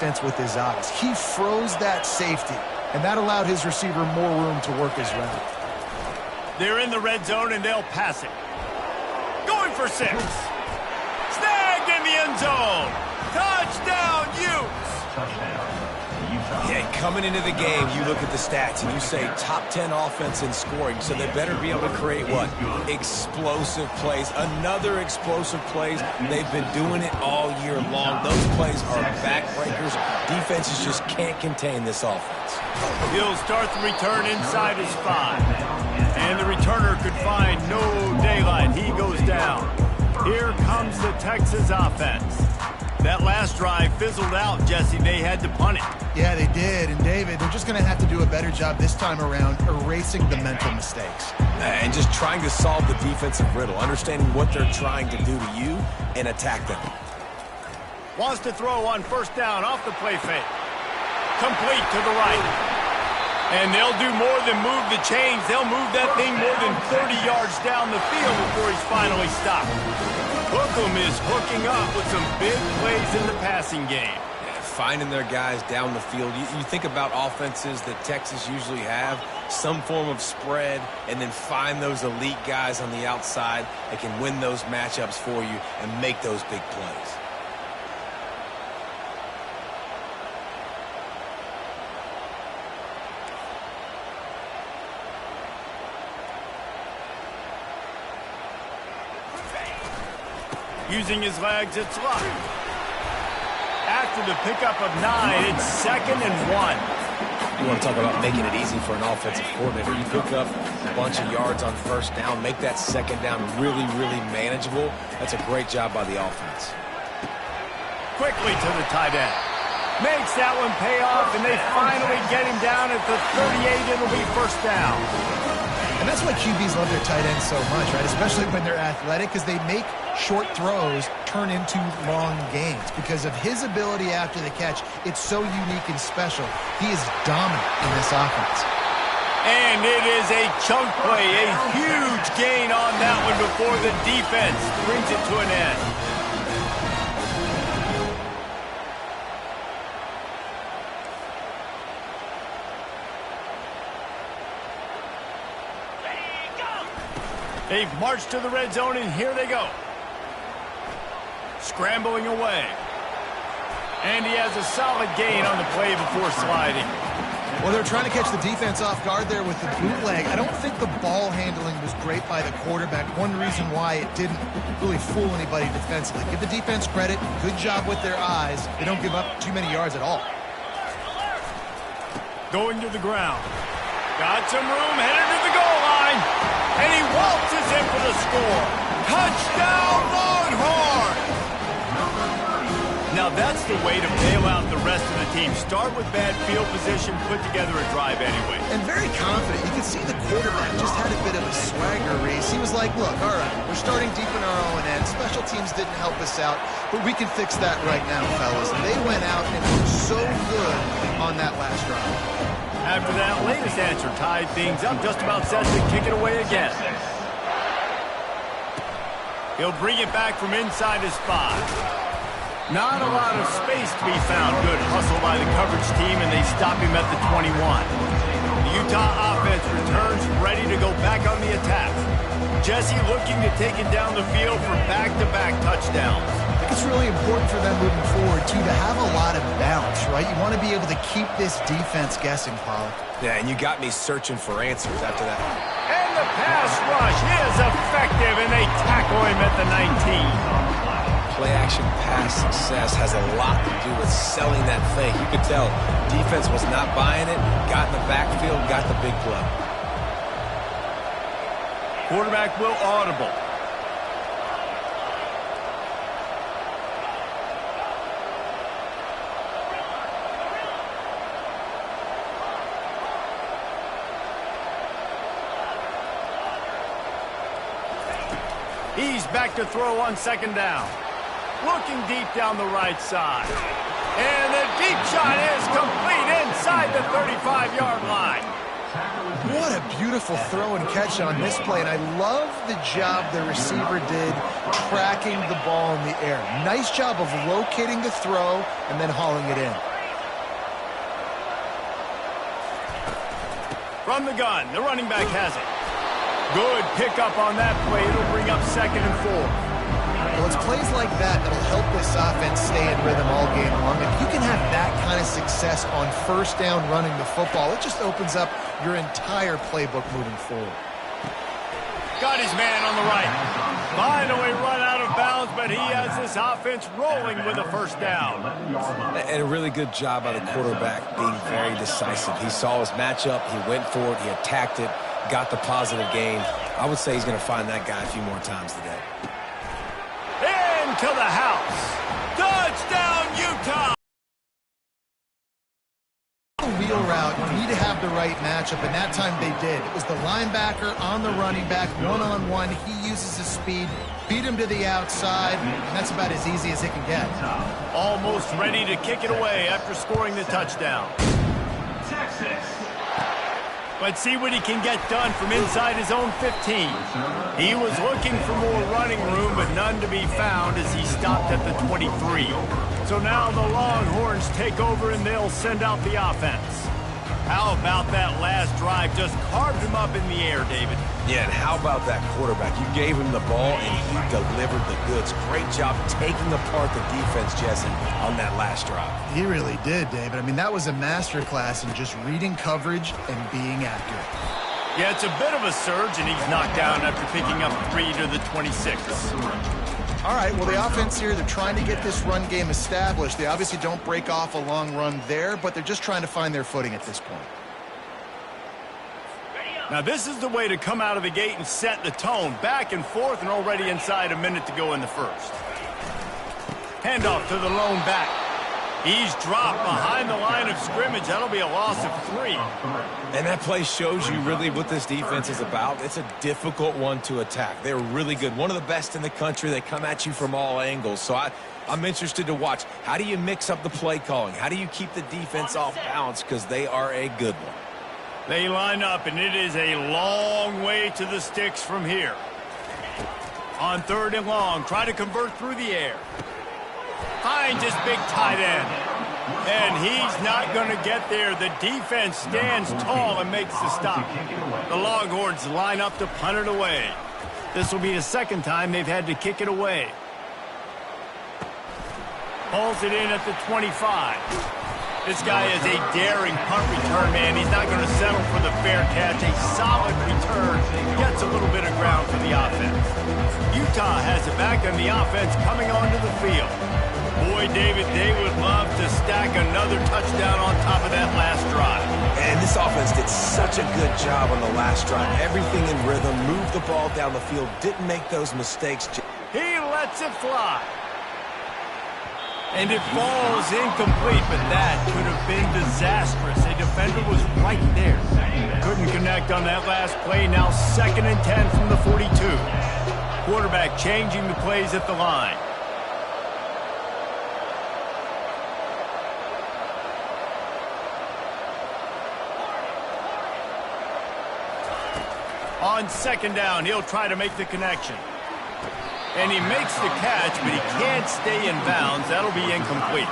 defense with his eyes. He froze that safety, and that allowed his receiver more room to work his route. They're in the red zone, and they'll pass it. Going for 6. Snagged in the end zone. Touchdown, Utes. Yeah, coming into the game, you look at the stats and you say top 10 offense in scoring, so they better be able to create what? Explosive plays. Another explosive plays. They've been doing it all year long. Those plays are backbreakers. Defenses just can't contain this offense. He'll start the return inside his 5. And the returner could find no daylight. He goes down. Here comes the Texas offense. That last drive fizzled out, Jesse. They had to punt it. Yeah, they did. And, David, they're just going to have to do a better job this time around erasing the mental mistakes. And just trying to solve the defensive riddle, understanding what they're trying to do to you and attack them. Wants to throw on first down off the play fake. Complete to the right. And they'll do more than move the chains. They'll move that thing more than 30 yards down the field before he's finally stopped. Hookem is hooking up with some big plays in the passing game. Yeah, finding their guys down the field. You think about offenses that Texas usually have, some form of spread, and then find those elite guys on the outside that can win those matchups for you and make those big plays. Using his legs, it's Luck. After the pickup of 9, it's 2nd and 1. You want to talk about making it easy for an offensive coordinator. You pick up a bunch of yards on first down, make that second down really, really manageable. That's a great job by the offense. Quickly to the tight end. Makes that one pay off, and they finally get him down at the 38. It'll be first down. And that's why QBs love their tight ends so much, right? Especially when they're athletic, because they make short throws turn into long gains. Because of his ability after the catch, it's so unique and special. He is dominant in this offense. And it is a chunk play, a huge gain on that one before the defense brings it to an end. They've marched to the red zone, and here they go. Scrambling away. And he has a solid gain on the play before sliding. Well, they're trying to catch the defense off guard there with the bootleg. I don't think the ball handling was great by the quarterback. One reason why it didn't really fool anybody defensively. Give the defense credit. Good job with their eyes. They don't give up too many yards at all. Going to the ground. Got some room, headed to the goal line. And he waltzes in for the score. Touchdown, Longhorn! Now that's the way to bail out the rest of the team. Start with bad field position, put together a drive anyway. And very confident. You can see the quarterback just had a bit of a swagger race. He was like, look, all right, we're starting deep in our own end. Special teams didn't help us out, but we can fix that right now, fellas. And they went out and looked so good on that last drive. After that latest answer tied things up, just about set to kick it away again. He'll bring it back from inside his 5. Not a lot of space to be found. Good hustle by the coverage team, and they stop him at the 21. The Utah offense returns, ready to go back on the attack. Jesse looking to take it down the field for back-to-back touchdowns. I think it's really important for them moving forward, too, to have a lot of bounce, right? You want to be able to keep this defense guessing, Pollock. Yeah, and you got me searching for answers after that. And the pass rush is effective, and they tackle him at the 19. Play-action pass success has a lot to do with selling that fake. You could tell defense was not buying it, got in the backfield, got the big play. Quarterback will audible. He's back to throw on second down. Looking deep down the right side. And the deep shot is complete inside the 35-yard line. What a beautiful throw and catch on this play. And I love the job the receiver did tracking the ball in the air. Nice job of locating the throw and then hauling it in. From the gun, the running back has it. Good pickup on that play. It'll bring up 2nd and 4. Well, it's plays like that that'll help this offense stay in rhythm all game long. If you can have that kind of success on 1st down running the football, it just opens up your entire playbook moving forward. Got his man on the right. Finally run out of bounds, but he has this offense rolling with a 1st down. And a really good job by the quarterback being very decisive. He saw his matchup, he went for it, he attacked it, got the positive gain. I would say he's going to find that guy a few more times today. Into the house. Touchdown, Utah! Wheel route, you need to have the right matchup, and that time they did. It was the linebacker on the running back, one-on-one. He uses his speed, beat him to the outside, and that's about as easy as it can get. Almost ready to kick it away after scoring the touchdown. Texas. Let's see what he can get done from inside his own 15. He was looking for more running room, but none to be found as he stopped at the 23. So now the Longhorns take over and they'll send out the offense. How about that last drive? Just carved him up in the air, David. Yeah, and how about that quarterback? You gave him the ball, and he delivered the goods. Great job taking apart the defense, Jesse, on that last drive. He really did, David. I mean, that was a masterclass in just reading coverage and being accurate. Yeah, it's a bit of a surge, and he's knocked down after picking up 3 to the 26. All right, well, the offense here, they're trying to get this run game established. They obviously don't break off a long run there, but they're just trying to find their footing at this point. Now, this is the way to come out of the gate and set the tone. Back and forth and already inside a minute to go in the 1st. Handoff to the lone back. He's dropped behind the line of scrimmage. That'll be a loss of 3. And that play shows you really what this defense is about. It's a difficult one to attack. They're really good. One of the best in the country. They come at you from all angles. So I'm interested to watch. How do you mix up the play calling? How do you keep the defense off balance? Because they are a good one. They line up, and it is a long way to the sticks from here. On 3rd and long, try to convert through the air. Behind his big tight end. And he's not going to get there. The defense stands tall and makes the stop. The Longhorns line up to punt it away. This will be the 2nd time they've had to kick it away. Pulls it in at the 25. This guy is a daring punt return man. He's not going to settle for the fair catch. A solid return. Gets a little bit of ground for the offense. Utah has it back on the offense coming onto the field. Boy, David, they would love to stack another touchdown on top of that last drive. And this offense did such a good job on the last drive. Everything in rhythm, moved the ball down the field, didn't make those mistakes. He lets it fly. And it falls incomplete, but that could have been disastrous. A defender was right there. Couldn't connect on that last play. Now 2nd and 10 from the 42. Quarterback changing the plays at the line. On 2nd down, he'll try to make the connection. And he makes the catch, but he can't stay in bounds. That'll be incomplete.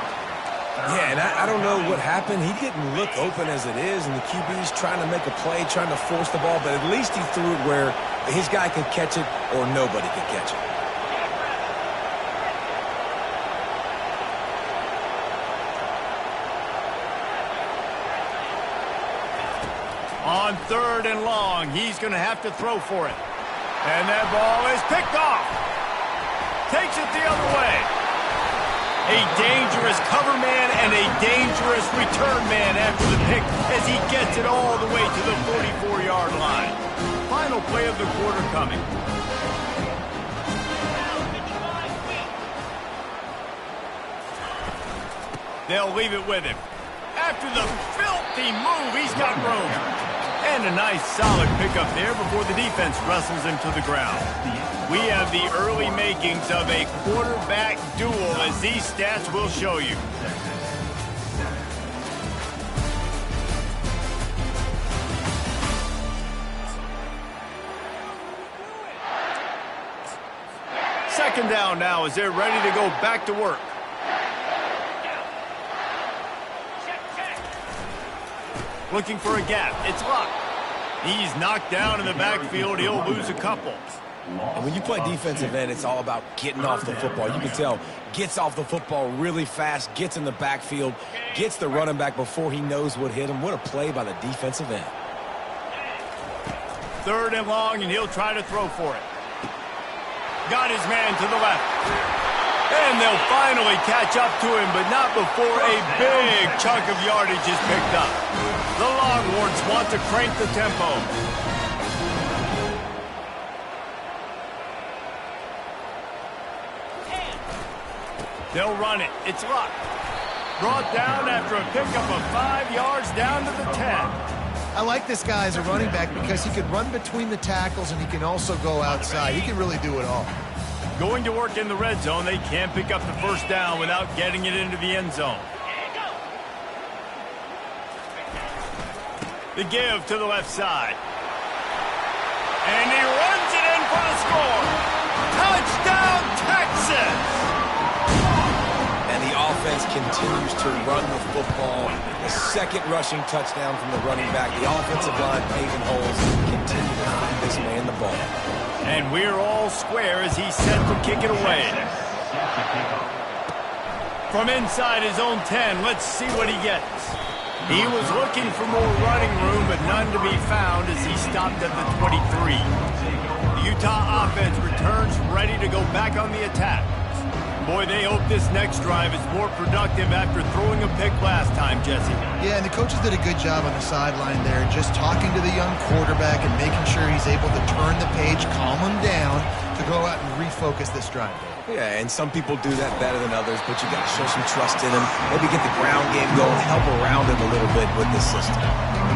Yeah, and I don't know what happened. He didn't look open as it is, and the QB's trying to make a play, trying to force the ball, but at least he threw it where his guy could catch it or nobody could catch it. On 3rd and long, he's going to have to throw for it. And that ball is picked off. Takes it the other way. A dangerous cover man and a dangerous return man after the pick as he gets it all the way to the 44-yard line. Final play of the quarter coming. They'll leave it with him. After the filthy move, he's got room. And a nice solid pickup there before the defense wrestles him to the ground. We have the early makings of a quarterback duel, as these stats will show you. Second down now as they're ready to go back to work. Looking for a gap. It's locked. He's knocked down in the backfield. He'll lose a couple. And when you play defensive end, it's all about getting off the football. You can tell, gets off the football really fast, gets in the backfield, gets the running back before he knows what hit him. What a play by the defensive end. 3rd and long, and he'll try to throw for it. Got his man to the left. And they'll finally catch up to him, but not before a big chunk of yardage is picked up. The Longhorns want to crank the tempo. They'll run it. It's Luck. Brought down after a pickup of 5 yards down to the 10. I like this guy as a running back because he can run between the tackles and he can also go outside. He can really do it all. Going to work in the red zone, they can't pick up the first down without getting it into the end zone. The give to the left side. And he runs it in for the score. Touchdown, Texas! And the offense continues to run the football. The 2nd rushing touchdown from the running back. The offensive line paving holes. Continue to feed this man the ball. And we're all square as he's set to kick it away. From inside his own 10, let's see what he gets. He was looking for more running room, but none to be found as he stopped at the 23. The Utah offense returns ready to go back on the attack. Boy, they hope this next drive is more productive after throwing a pick last time, Jesse. Yeah, and the coaches did a good job on the sideline there, just talking to the young quarterback and making sure he's able to turn the page, calm him down, to go out and refocus this drive. Yeah, and some people do that better than others, but you got to show some trust in him. Maybe get the ground game going, help around him a little bit with this system.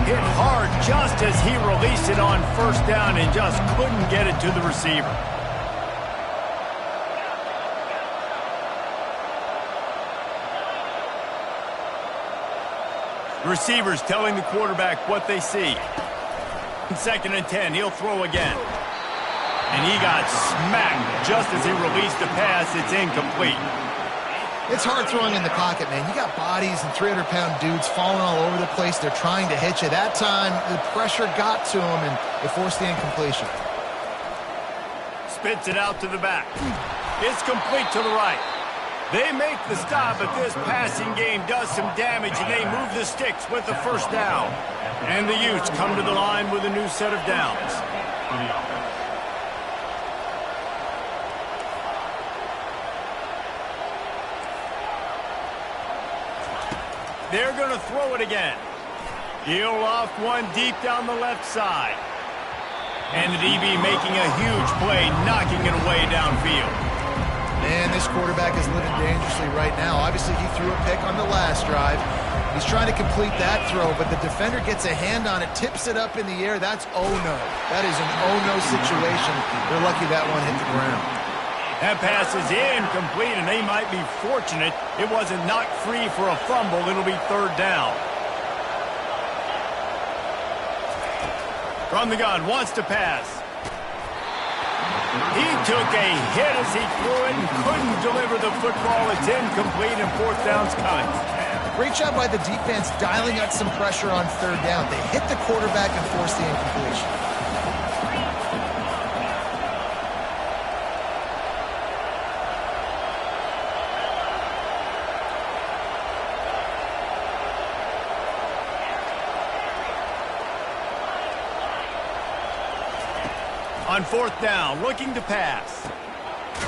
Hit hard just as he released it on 1st down and just couldn't get it to the receiver. Receivers telling the quarterback what they see. 2nd and 10, he'll throw again. And he got smacked just as he released the pass. It's incomplete. It's hard throwing in the pocket, man. You got bodies and 300-pound dudes falling all over the place. They're trying to hit you. That time, the pressure got to him, and it forced the incompletion. Spits it out to the back. It's complete to the right. They make the stop, but this passing game does some damage, and they move the sticks with the 1st down. And the Utes come to the line with a new set of downs. They're going to throw it again. He'll off one deep down the left side. And the DB making a huge play, knocking it away downfield. Man, this quarterback is living dangerously right now. Obviously, he threw a pick on the last drive. He's trying to complete that throw, but the defender gets a hand on it, tips it up in the air. That's oh-no. That is an oh-no situation. They're lucky that one hit the ground. That pass is incomplete, and they might be fortunate it wasn't knocked free for a fumble. It'll be 3rd down. From the gun, wants to pass. He took a hit as he threw it and couldn't deliver the football. It's incomplete, and 4th down's coming. Great job by the defense dialing out some pressure on 3rd down. They hit the quarterback and forced the incompletion. On 4th down, looking to pass.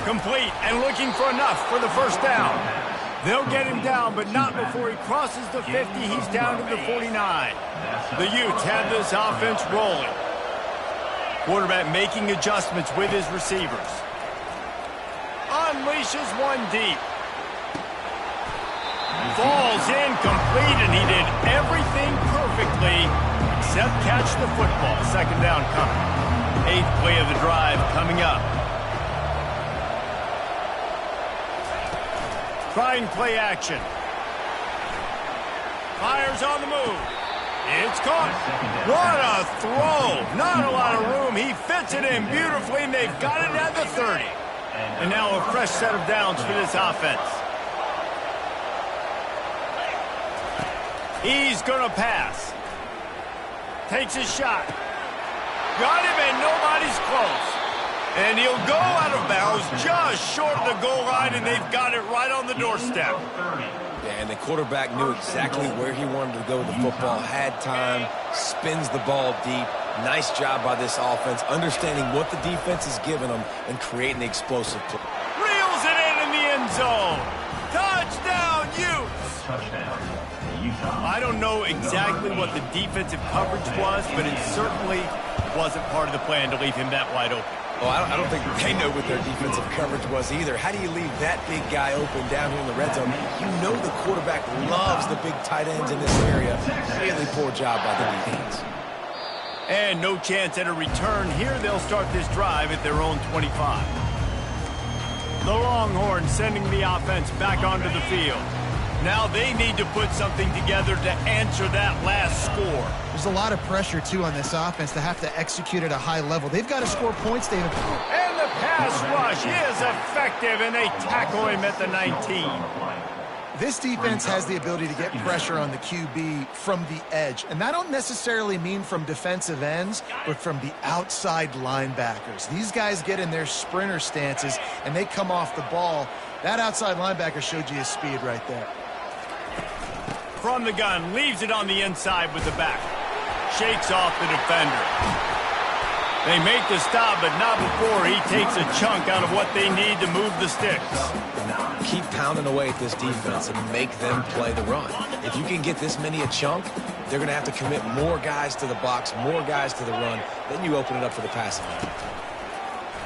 Complete and looking for enough for the 1st down. They'll get him down, but not before he crosses the 50. He's down to the 49. The Utes have this offense rolling. Quarterback making adjustments with his receivers. Unleashes one deep. Falls incomplete, and he did everything perfectly except catch the football. 2nd down coming. 8th play of the drive coming up. Trying play action. Fires on the move. It's caught. What a throw. Not a lot of room. He fits it in beautifully, and they've got it at the 30. And now a fresh set of downs for this offense. He's going to pass. Takes his shot. got him, and nobody's close. And he'll go out of bounds just short of the goal line, and they've got it right on the doorstep. Yeah, and the quarterback knew exactly where he wanted to go with the football, had time, spins the ball deep. Nice job by this offense, understanding what the defense is giving them and creating the explosive play. Reels it in the end zone. Touchdown, Utes! I don't know exactly what the defensive coverage was, but it certainly wasn't part of the plan to leave him that wide open. Well, I don't think they know what their defensive coverage was either. How do you leave that big guy open down here in the red zone? You know the quarterback loves the big tight ends in this area. Really poor job by the defense. And no chance at a return. Here they'll start this drive at their own 25. The Longhorns sending the offense back onto the field. Now they need to put something together to answer that last score. There's a lot of pressure, too, on this offense to have to execute at a high level. They've got to score points, David. And the pass rush is effective, and they tackle him at the 19. This defense has the ability to get pressure on the QB from the edge. And that don't necessarily mean from defensive ends, but from the outside linebackers. These guys get in their sprinter stances, and they come off the ball. That outside linebacker showed you his speed right there. From the gun, leaves it on the inside with the back. Shakes off the defender. They make the stop, but not before he takes a chunk out of what they need to move the sticks. Keep pounding away at this defense and make them play the run. If you can get this many a chunk, they're going to have to commit more guys to the box, more guys to the run. Then you open it up for the passing game.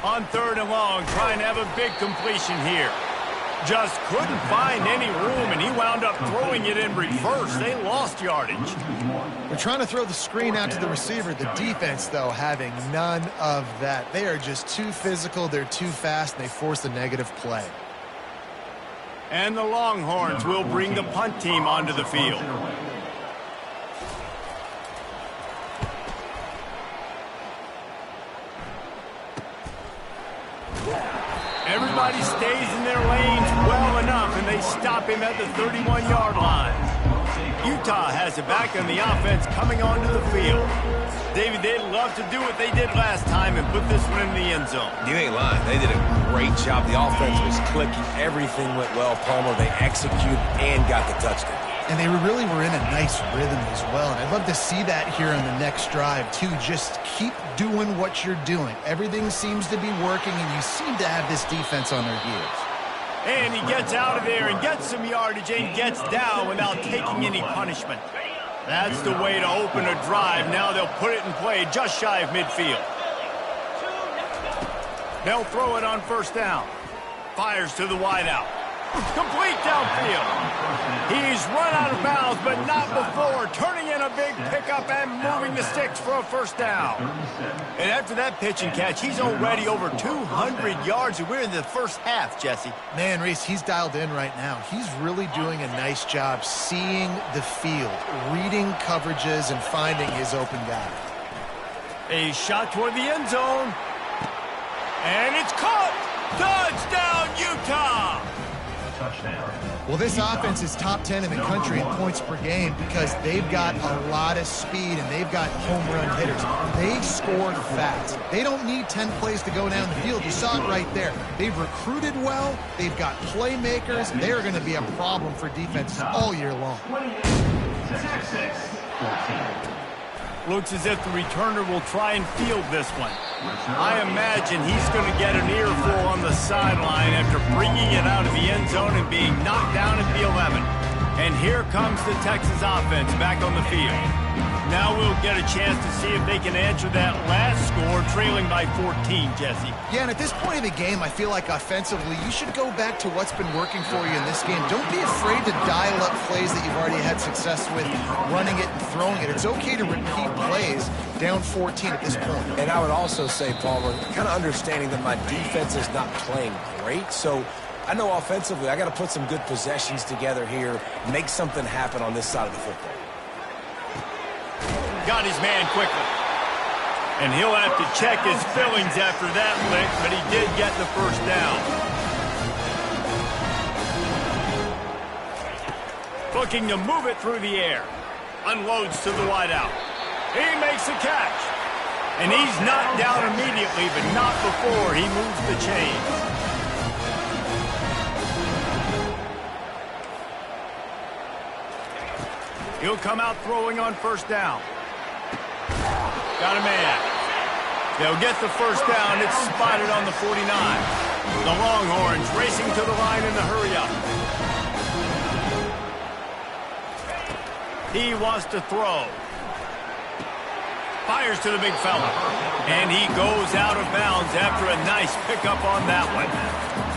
On 3rd and long, trying to have a big completion here. Just couldn't find any room, and he wound up throwing it in reverse. They lost yardage. They're trying to throw the screen out to the receiver. The defense, though, having none of that. They are just too physical, they're too fast, and they force a negative play. And the Longhorns will bring the punt team onto the field. Everybody stays in their lanes well enough, and they stop him at the 31-yard line. Utah has it back on the offense coming onto the field. David, they'd love to do what they did last time and put this one in the end zone. You ain't lying. They did a great job. The offense was clicking. Everything went well, Palmer. They executed and got the touchdown. And they really were in a nice rhythm as well. And I'd love to see that here on the next drive, too. Just keep doing what you're doing. Everything seems to be working, and you seem to have this defense on their heels. And he gets out of there and gets some yardage and gets down without taking any punishment. That's the way to open a drive. Now they'll put it in play just shy of midfield. They'll throw it on 1st down. Fires to the wideout. Complete downfield. He's run out of bounds, but not before turning in a big pickup and moving the sticks for a 1st down. And after that pitch and catch, he's already over 200 yards, and we're in the first half, Jesse. Man, Reese, he's dialed in right now. He's really doing a nice job seeing the field, reading coverages, and finding his open guy. A shot toward the end zone. And it's caught! Touchdown, Utah! Well, this offense is top 10 in the country in points per game because they've got a lot of speed and they've got home run hitters. They scored fast. They don't need 10 plays to go down the field. You saw it right there. They've recruited well. They've got playmakers. They're going to be a problem for defenses all year long. Looks as if the returner will try and field this one. I imagine he's going to get an earful on the sideline after bringing it out of the end zone and being knocked down at the 11. And here comes the Texas offense back on the field. Now we'll get a chance to see if they can answer that last score, trailing by 14, Jesse. Yeah, and at this point in the game, I feel like offensively, you should go back to what's been working for you in this game. Don't be afraid to dial up plays that you've already had success with, running it and throwing it. It's okay to repeat plays down 14 at this point. And I would also say, Palmer, kind of understanding that my defense is not playing great, so I know offensively I got to put some good possessions together here, make something happen on this side of the football. Got his man quickly. And he'll have to check his fillings after that lick, but he did get the 1st down. Looking to move it through the air. Unloads to the wideout. He makes the catch. And he's knocked down immediately, but not before he moves the chains. He'll come out throwing on first down. Got a man. They'll get the first down. It's spotted on the 49. The Longhorns racing to the line in the hurry-up. He wants to throw. Fires to the big fella. And he goes out of bounds after a nice pickup on that one.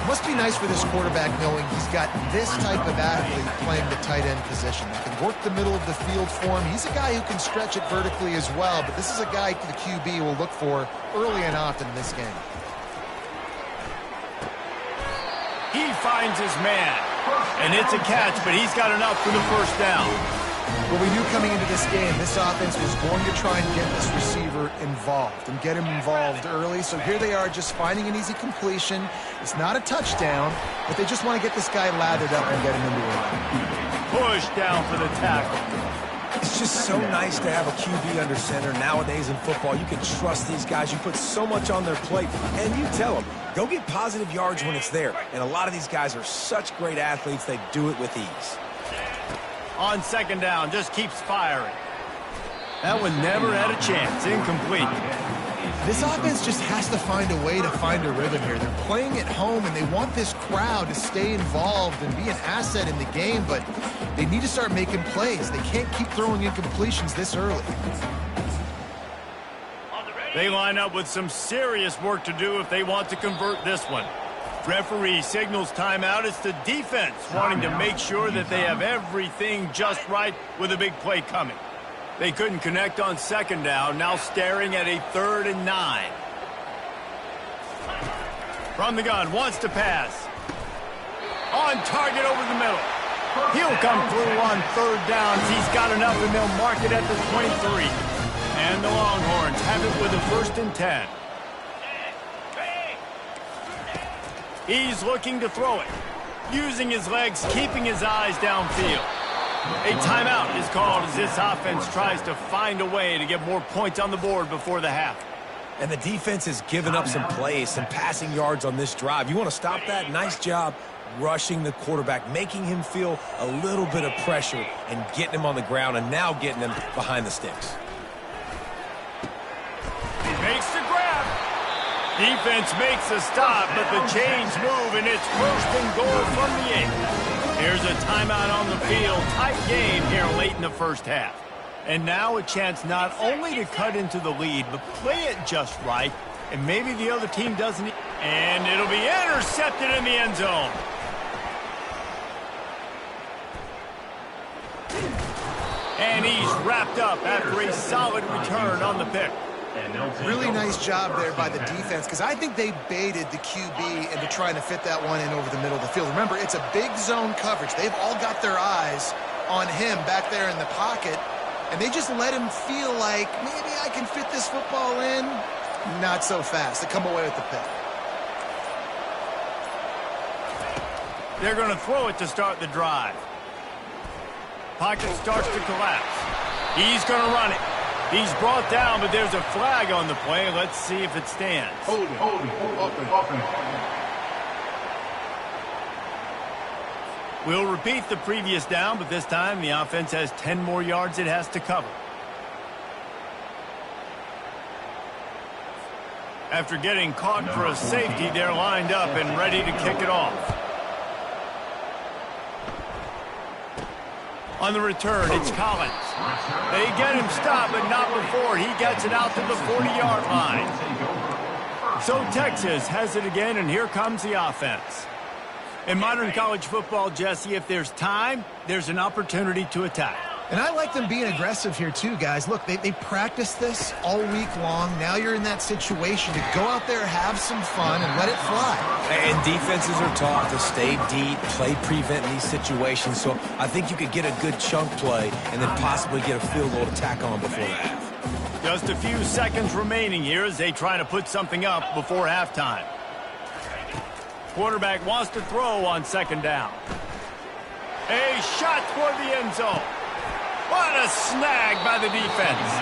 Must be nice for this quarterback knowing he's got this type of athlete playing the tight end position. That can work the middle of the field for him. He's a guy who can stretch it vertically as well, but this is a guy the QB will look for early and often in this game. He finds his man, and it's a catch, but he's got enough for the first down. Well, we knew coming into this game, this offense was going to try and get this receiver involved and get him involved early. So here they are just finding an easy completion. It's not a touchdown, but they just want to get this guy lathered up and get him into a Push down for the tackle. It's just so nice to have a QB under center. Nowadays in football, you can trust these guys. You put so much on their plate, and you tell them, go get positive yards when it's there. And a lot of these guys are such great athletes, they do it with ease. On second down, just keeps firing. That one never had a chance. Incomplete. This offense just has to find a way to find a rhythm here. They're playing at home, and they want this crowd to stay involved and be an asset in the game, but they need to start making plays. They can't keep throwing incompletions this early. They line up with some serious work to do if they want to convert this one. Referee signals timeout. It's the defense wanting to make sure that they have everything just right with a big play coming. They couldn't connect on second down, now staring at a 3rd and 9. From the gun, wants to pass. On target over the middle. He'll come through on 3rd down. He's got enough, and they'll mark it at the 23. And the Longhorns have it with a 1st and 10. He's looking to throw it. Using his legs, keeping his eyes downfield. A timeout is called as this offense tries to find a way to get more points on the board before the half. And the defense has given up some plays, some passing yards on this drive. You want to stop that? Nice job rushing the quarterback, making him feel a little bit of pressure and getting him on the ground and now getting him behind the sticks. Makes the grab. Defense makes a stop, but the chains move, and it's 1st and goal from the 8. Here's a timeout on the field. Tight game here late in the first half. And now a chance not only to cut into the lead, but play it just right, and maybe the other team doesn't. And it'll be intercepted in the end zone. And he's wrapped up after a solid return on the pick. Really nice job there by the defense, because I think they baited the QB into trying to fit that one in over the middle of the field. Remember, it's a big zone coverage. They've all got their eyes on him back there in the pocket, and they just let him feel like, maybe I can fit this football in. Not so fast. They come away with the pick. They're going to throw it to start the drive. Pocket starts to collapse. He's going to run it. He's brought down, but there's a flag on the play. Let's see if it stands. Hold it. Open. We'll repeat the previous down, but this time the offense has 10 more yards it has to cover. After getting caught for a safety, they're lined up and ready to kick it off. On the return, it's Collins. They get him stopped, but not before he gets it out to the 40-yard line. So Texas has it again, and here comes the offense. In modern college football, Jesse, if there's time, there's an opportunity to attack. And I like them being aggressive here too, guys. Look, they practice this all week long. Now you're in that situation to go out there, have some fun, and let it fly. And defenses are taught to stay deep, play prevent in these situations. So I think you could get a good chunk play and then possibly get a field goal to tack on before the half. Just a few seconds remaining here as they try to put something up before halftime. Quarterback wants to throw on second down. A shot toward the end zone. What a snag by the defense.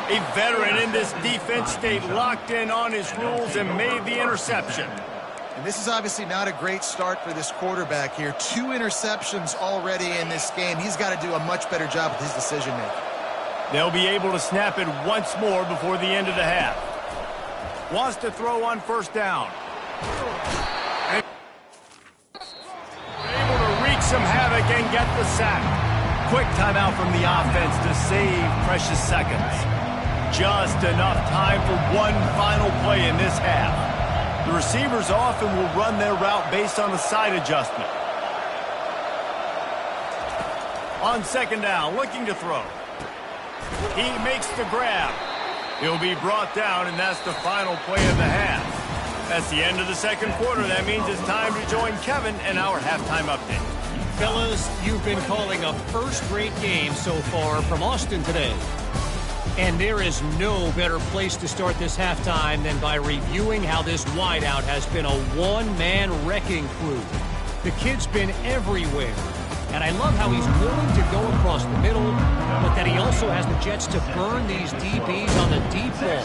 A veteran in this defense stayed locked in on his rules and made the interception. And this is obviously not a great start for this quarterback here. 2 interceptions already in this game. He's got to do a much better job with his decision-making. They'll be able to snap it once more before the end of the half. Wants to throw on first down. And able to wreak some havoc and get the sack. Quick timeout from the offense to save precious seconds. Just enough time for one final play in this half. The receivers often will run their route based on a side adjustment. On second down, looking to throw. He makes the grab. He'll be brought down, and that's the final play of the half. That's the end of the second quarter. That means it's time to join Kevin in our halftime update. Fellas, you've been calling a first-rate game so far from Austin today. And there is no better place to start this halftime than by reviewing how this wideout has been a one-man wrecking crew. The kid's been everywhere. And I love how he's willing to go across the middle, but that he also has the Jets to burn these DBs on the deep ball.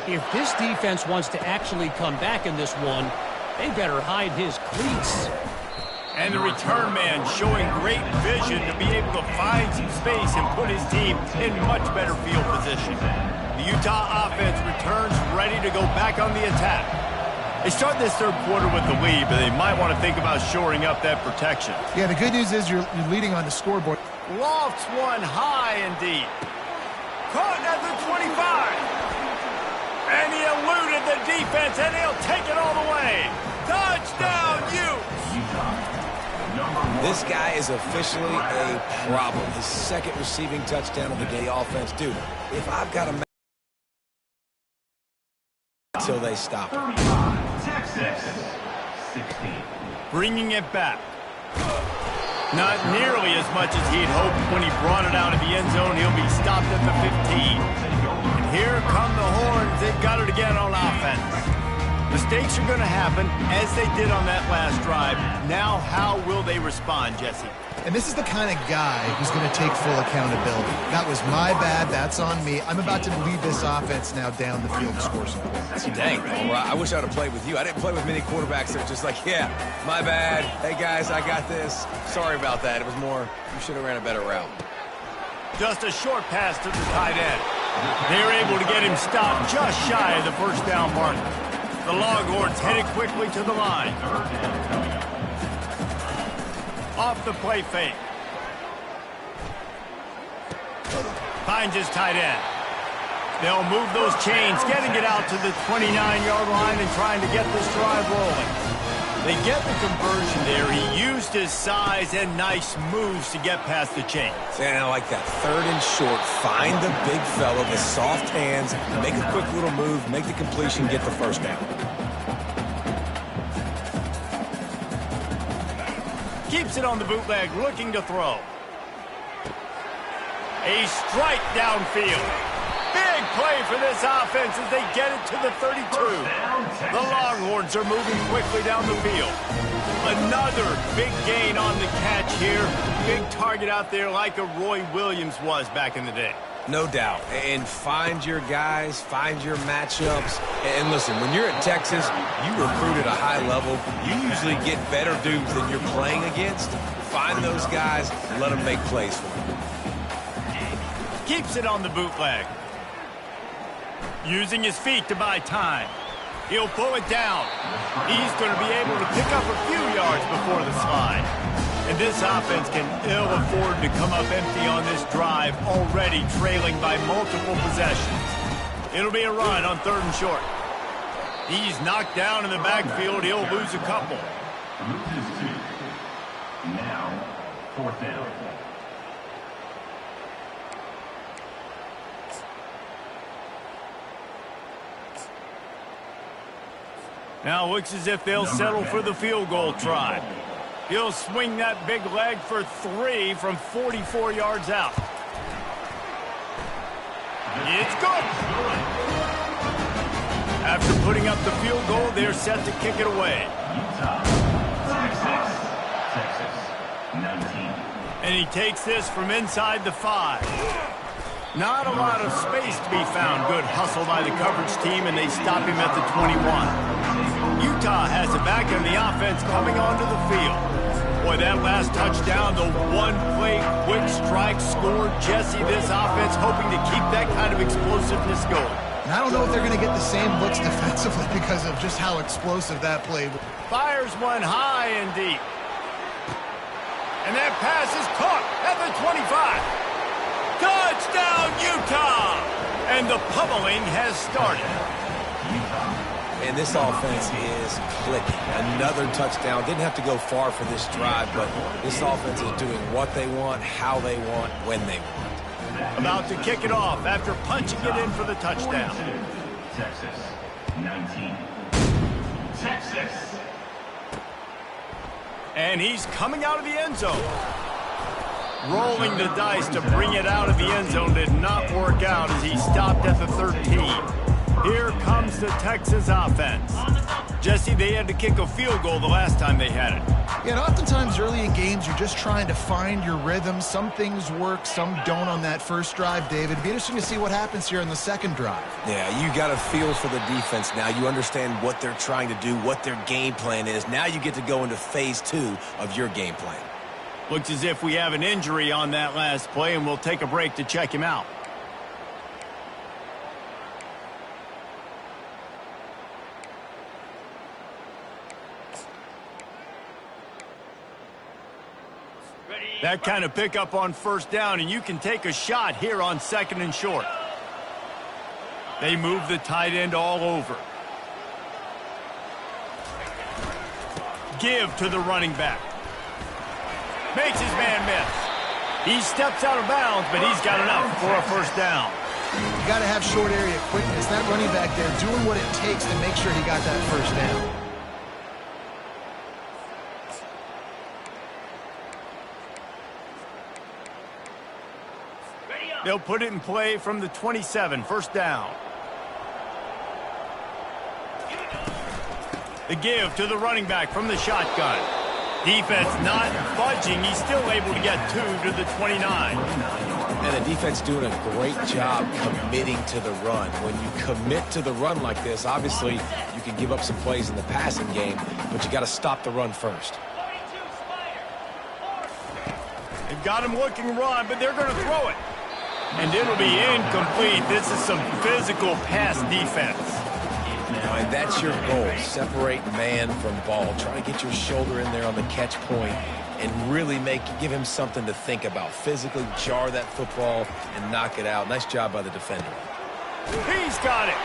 If this defense wants to actually come back in this one, they better hide his cleats. And the return man showing great vision to be able to find some space and put his team in much better field position. The Utah offense returns ready to go back on the attack. They start this third quarter with the lead, but they might want to think about shoring up that protection. Yeah, the good news is you're leading on the scoreboard. Lofts one high and deep. Caught at the 25. And he eluded the defense, and he'll take it all the way. Touchdown, Utes! This guy is officially a problem. His second receiving touchdown of the day offense. Dude, if I've got a until they stop it. Texas, 16. Bringing it back. Not nearly as much as he'd hoped when he brought it out of the end zone. He'll be stopped at the 15. And here come the horns. They've got it again on offense. Mistakes are going to happen, as they did on that last drive. Now, how will they respond, Jesse? And this is the kind of guy who's going to take full accountability. That was my bad. That's on me. I'm about to lead this offense now down the field to score some points. Dang, I wish I'd have played with you. I didn't play with many quarterbacks that were just like, yeah, my bad. Hey, guys, I got this. Sorry about that. It was more, you should have ran a better route. Just a short pass to the tight end. They're able to get him stopped just shy of the first down mark. The Longhorns headed quickly to the line. Off the play fake. Finds his tight end. They'll move those chains, getting it out to the 29-yard line and trying to get this drive rolling. They get the conversion there. He used his size and nice moves to get past the chains. And I like that. Third and short. Find the big fella, the soft hands, make a quick little move, make the completion, get the first down. Keeps it on the bootleg, looking to throw. A strike downfield. Big play for this offense as they get it to the 32. The Longhorns are moving quickly down the field. Another big gain on the catch here. Big target out there like a Roy Williams was back in the day. No doubt. And find your guys, find your matchups. And listen, when you're at Texas, you recruit at a high level. You usually get better dudes than you're playing against. Find those guys, let them make plays for you. Keeps it on the bootleg. Using his feet to buy time. He'll pull it down. He's going to be able to pick up a few yards before the slide. And this offense can ill afford to come up empty on this drive, already trailing by multiple possessions. It'll be a run on third and short. He's knocked down in the backfield. He'll lose a couple. Loses 2. Now, fourth down. Now looks as if they'll settle for the field goal try. He'll swing that big leg for 3 from 44 yards out. It's good. After putting up the field goal, they're set to kick it away. Utah, Texas, 19. And he takes this from inside the 5. Not a lot of space to be found. Good hustle by the coverage team, and they stop him at the 21. Utah has it back in the offense coming onto the field. Boy, that last touchdown, the one-play quick strike scored. Jesse, this offense hoping to keep that kind of explosiveness going. And I don't know if they're going to get the same looks defensively because of just how explosive that play was. Fires one high and deep. And that pass is caught at the 25. Touchdown, Utah! And the pummeling has started. And this offense is clicking. Another touchdown. Didn't have to go far for this drive, but this offense is doing what they want, how they want, when they want. About to kick it off after punching it in for the touchdown. 42, Texas, 19. Texas. And he's coming out of the end zone. Rolling the dice to bring it out of the end zone did not work out as he stopped at the 13. Here comes the Texas offense. Jesse, they had to kick a field goal the last time they had it. Yeah, and oftentimes early in games, you're just trying to find your rhythm. Some things work, some don't on that first drive, David. It'd be interesting to see what happens here in the second drive. Yeah, you got a feel for the defense now. You understand what they're trying to do, what their game plan is. Now you get to go into phase 2 of your game plan. Looks as if we have an injury on that last play, and we'll take a break to check him out. That kind of pickup on first down, and you can take a shot here on 2nd and short. They move the tight end all over. Give to the running back. Makes his man miss. He steps out of bounds, but he's got enough for a first down. You got to have short area quickness. That running back there doing what it takes to make sure he got that first down. They'll put it in play from the 27, first down. The give to the running back from the shotgun. Defense not budging. He's still able to get 2 to the 29. And the defense doing a great job committing to the run. When you commit to the run like this, obviously you can give up some plays in the passing game, but you got to stop the run first. They've got him looking run, but they're going to throw it. And it'll be incomplete. This is some physical pass defense. And that's your goal. Separate man from ball. Try to get your shoulder in there on the catch point and really give him something to think about. Physically jar that football and knock it out. Nice job by the defender. He's got it.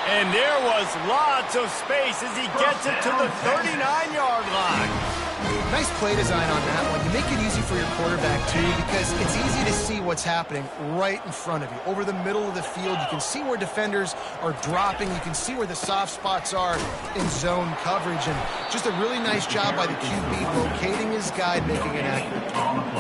And there was lots of space as he gets it to the 39-yard line. Nice play design on that one. You make it easy for your quarterback, too, because it's easy to see what's happening right in front of you. Over the middle of the field, you can see where defenders are dropping. You can see where the soft spots are in zone coverage. And just a really nice job by the QB locating his guy, making it accurate.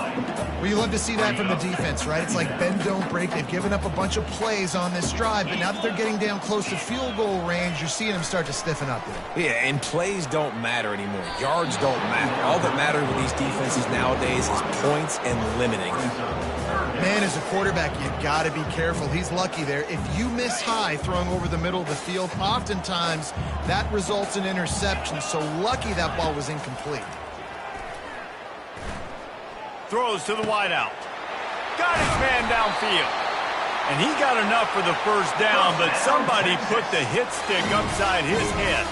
Well, you love to see that from the defense, right? It's like bend, don't break. They've given up a bunch of plays on this drive, but now that they're getting down close to field goal range, you're seeing them start to stiffen up there. Yeah, and plays don't matter anymore. Yards don't matter. All that matters with these defenses nowadays is points and limiting. Man, as a quarterback, you got to be careful. He's lucky there. If you miss high throwing over the middle of the field, oftentimes that results in interception. So lucky that ball was incomplete. Throws to the wideout. Got his man downfield. And he got enough for the first down, but somebody put the hit stick upside his head.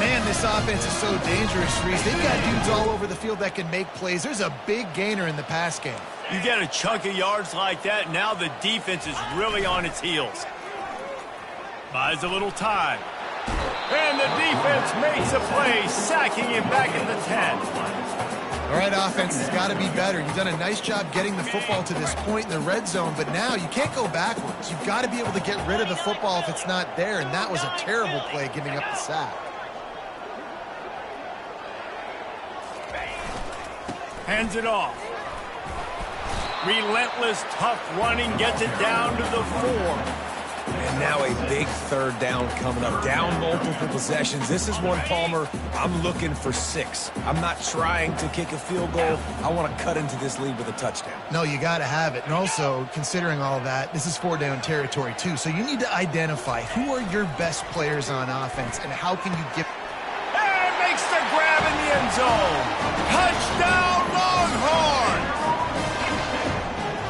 Man, this offense is so dangerous, Reese. They've got dudes all over the field that can make plays. There's a big gainer in the pass game. You get a chunk of yards like that, now the defense is really on its heels. Buys a little time. And the defense makes a play, sacking him back at the 10. All right, offense has got to be better. You've done a nice job getting the football to this point in the red zone, but now you can't go backwards. You've got to be able to get rid of the football if it's not there, and that was a terrible play giving up the sack. Hands it off. Relentless, tough running, gets it down to the 4. And now a big third down coming up. Down multiple possessions. This is one, Palmer, I'm looking for 6. I'm not trying to kick a field goal. I want to cut into this lead with a touchdown. No, you got to have it. And also, considering all of that, this is 4-down territory, too. So you need to identify who are your best players on offense and how can you get... And makes the grab in the end zone. Touchdown, Longhorns!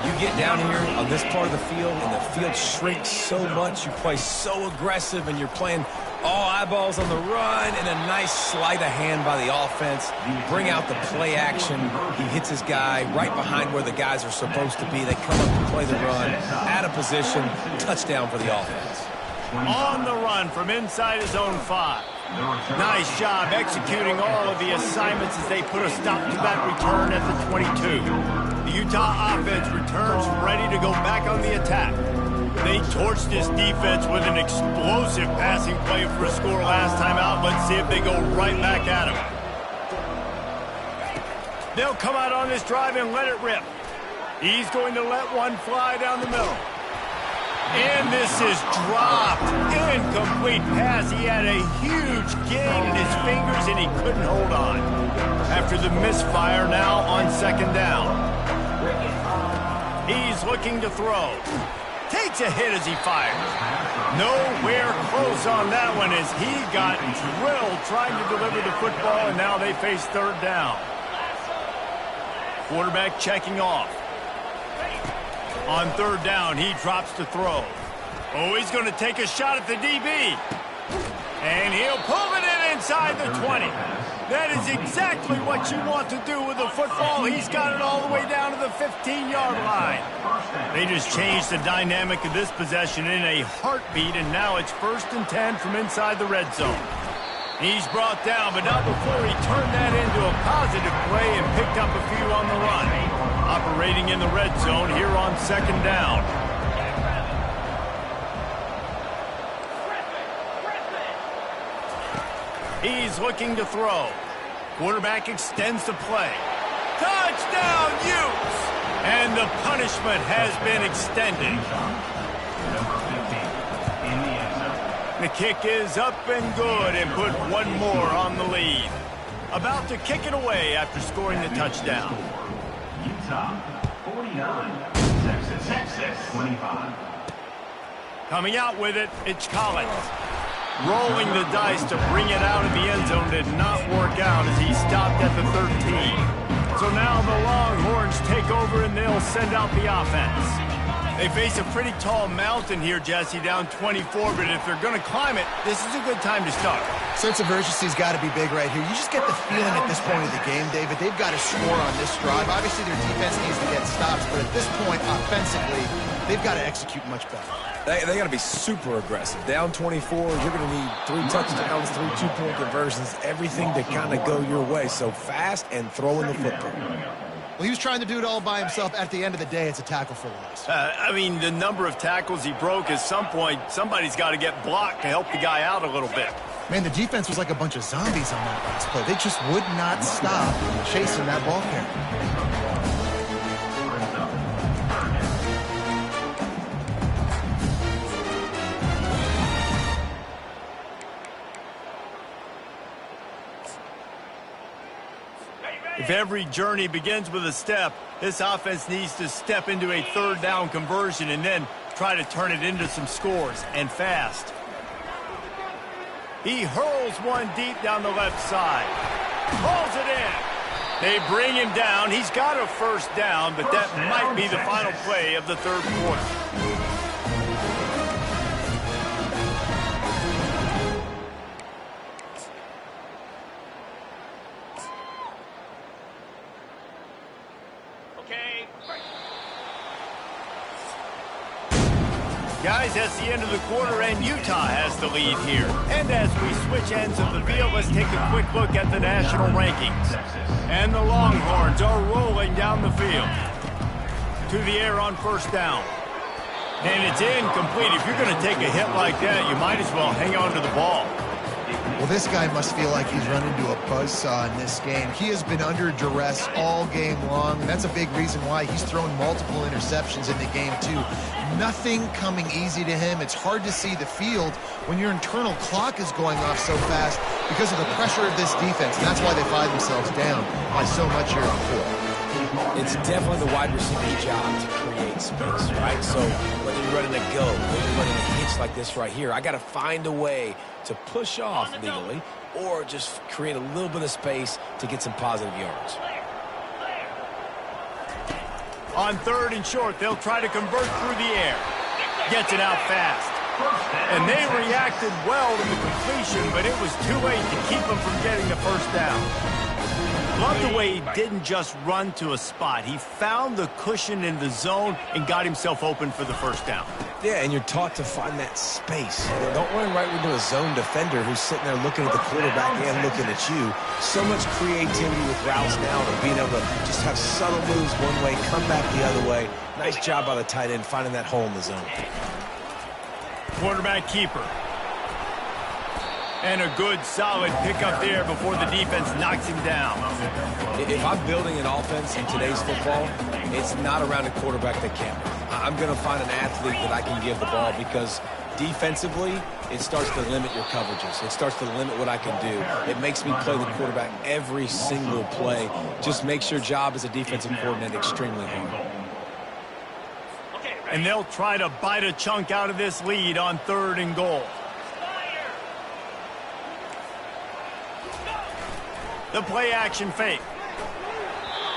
You get down here on this part of the field, and the field shrinks so much. You play so aggressive, and you're playing all eyeballs on the run, and a nice sleight of hand by the offense. Bring out the play action. He hits his guy right behind where the guys are supposed to be. They come up and play the run, out of position, touchdown for the offense. On the run from inside his own 5. Nice job executing all of the assignments as they put a stop to that return at the 22. The Utah offense returns ready to go back on the attack. They torched this defense with an explosive passing play for a score last time out. Let's see if they go right back at him. They'll come out on this drive and let it rip. He's going to let one fly down the middle. And this is dropped. Incomplete pass. He had a huge gain in his fingers, and he couldn't hold on. After the misfire now on second down. He's looking to throw. Takes a hit as he fires. Nowhere close on that one as he got drilled trying to deliver the football, and now they face third down. Quarterback checking off. On third down, he drops to throw. Oh, he's going to take a shot at the DB. And he'll pull it in inside the 20. That is exactly what you want to do with the football. He's got it all the way down to the 15-yard line. They just changed the dynamic of this possession in a heartbeat, and now it's 1st and 10 from inside the red zone. He's brought down, but not before he turned that into a positive play and picked up a few on the run. Operating in the red zone here on second down. He's looking to throw. Quarterback extends the play. Touchdown, Utes! And the punishment has been extended. The kick is up and good and put one more on the lead. About to kick it away after scoring the touchdown. Utah 49, Texas 25. Coming out with it, it's Collins. Rolling the dice to bring it out of the end zone did not work out as he stopped at the 13. So now the Longhorns take over and they'll send out the offense. They face a pretty tall mountain here, Jesse, down 24, but if they're going to climb it, this is a good time to start. Sense of urgency's got to be big right here. You just get the feeling at this point of the game, David, they've got to score on this drive. Obviously, their defense needs to get stops, but at this point, offensively, they've got to execute much better. They got to be super aggressive. Down 24, you're going to need 3 touchdowns, 3 two-point conversions, everything to kind of go your way. So fast and throwing the football. Well, he was trying to do it all by himself. At the end of the day, it's a tackle for loss. I mean, the number of tackles he broke, at some point, somebody's got to get blocked to help the guy out a little bit. Man, the defense was like a bunch of zombies on that last play. They just would not stop chasing that ball carrier. If every journey begins with a step, this offense needs to step into a third down conversion and then try to turn it into some scores, and fast. He hurls one deep down the left side. Pulls it in. They bring him down. He's got a first down, but that might be the final play of the third quarter. Guys, that's the end of the quarter, and Utah has the lead here. And as we switch ends of the field, let's take a quick look at the national rankings. And the Longhorns are rolling down the field. To the air on first down. And it's incomplete. If you're going to take a hit like that, you might as well hang on to the ball. Well, this guy must feel like he's run into a buzzsaw in this game. He has been under duress all game long, and that's a big reason why he's thrown multiple interceptions in the game, too. Nothing coming easy to him. It's hard to see the field when your internal clock is going off so fast because of the pressure of this defense, and that's why they find themselves down by so much here on the field. It's definitely the wide receiver's job to create space, right? So whether you're running a go, whether you're running a hitch like this right here, I got to find a way to push off legally or just create a little bit of space to get some positive yards. On 3rd and short, they'll try to convert through the air. Gets it out fast. And they reacted well to the completion, but it was too late to keep them from getting the first down. Love the way he didn't just run to a spot. He found the cushion in the zone and got himself open for the first down. Yeah, and you're taught to find that space. Don't run right into a zone defender who's sitting there looking at the quarterback and looking at you. So much creativity with routes now and being able to just have subtle moves one way, come back the other way. Nice job by the tight end finding that hole in the zone. Quarterback keeper. And a good, solid pickup there before the defense knocks him down. If I'm building an offense in today's football, it's not around a quarterback that can. I'm going to find an athlete that I can give the ball because defensively, it starts to limit your coverages. It starts to limit what I can do. It makes me play the quarterback every single play. Just makes your job as a defensive coordinator extremely hard. And they'll try to bite a chunk out of this lead on 3rd and goal. The play-action fake.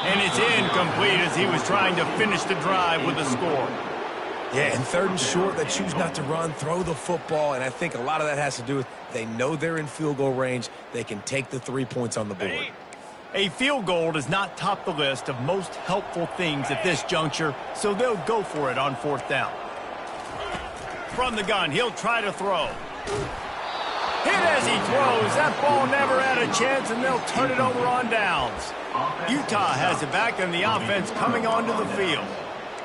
And it's incomplete as he was trying to finish the drive with a score. Yeah, and 3rd and short, they choose not to run, throw the football, and I think a lot of that has to do with they know they're in field goal range. They can take the 3 points on the board. A field goal does not top the list of most helpful things at this juncture, so they'll go for it on 4th down. From the gun, he'll try to throw. Hit as he throws. That ball never had a chance, and they'll turn it over on downs. Utah has it back, and the offense coming onto the field.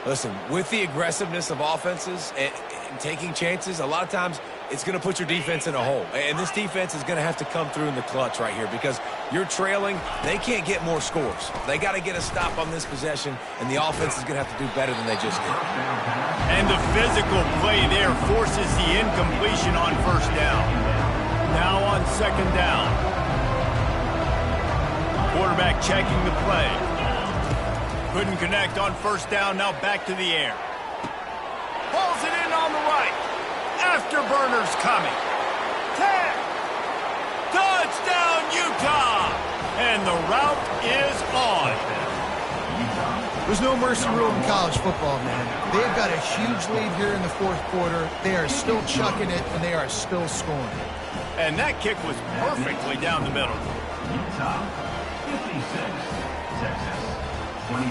Listen, with the aggressiveness of offenses and taking chances, a lot of times it's going to put your defense in a hole. And this defense is going to have to come through in the clutch right here because you're trailing. They can't get more scores. They got to get a stop on this possession, and the offense is going to have to do better than they just did. And the physical play there forces the incompletion on 1st down. Now on 2nd down. Quarterback checking the play. Couldn't connect on 1st down, now back to the air. Pulls it in on the right. Afterburner's coming. 10. Touchdown, Utah! And the route is on. There's no mercy rule in college football, man. They've got a huge lead here in the 4th quarter. They are still chucking it, and they are still scoring. And that kick was perfectly down the middle. Utah, 56. Texas, 25.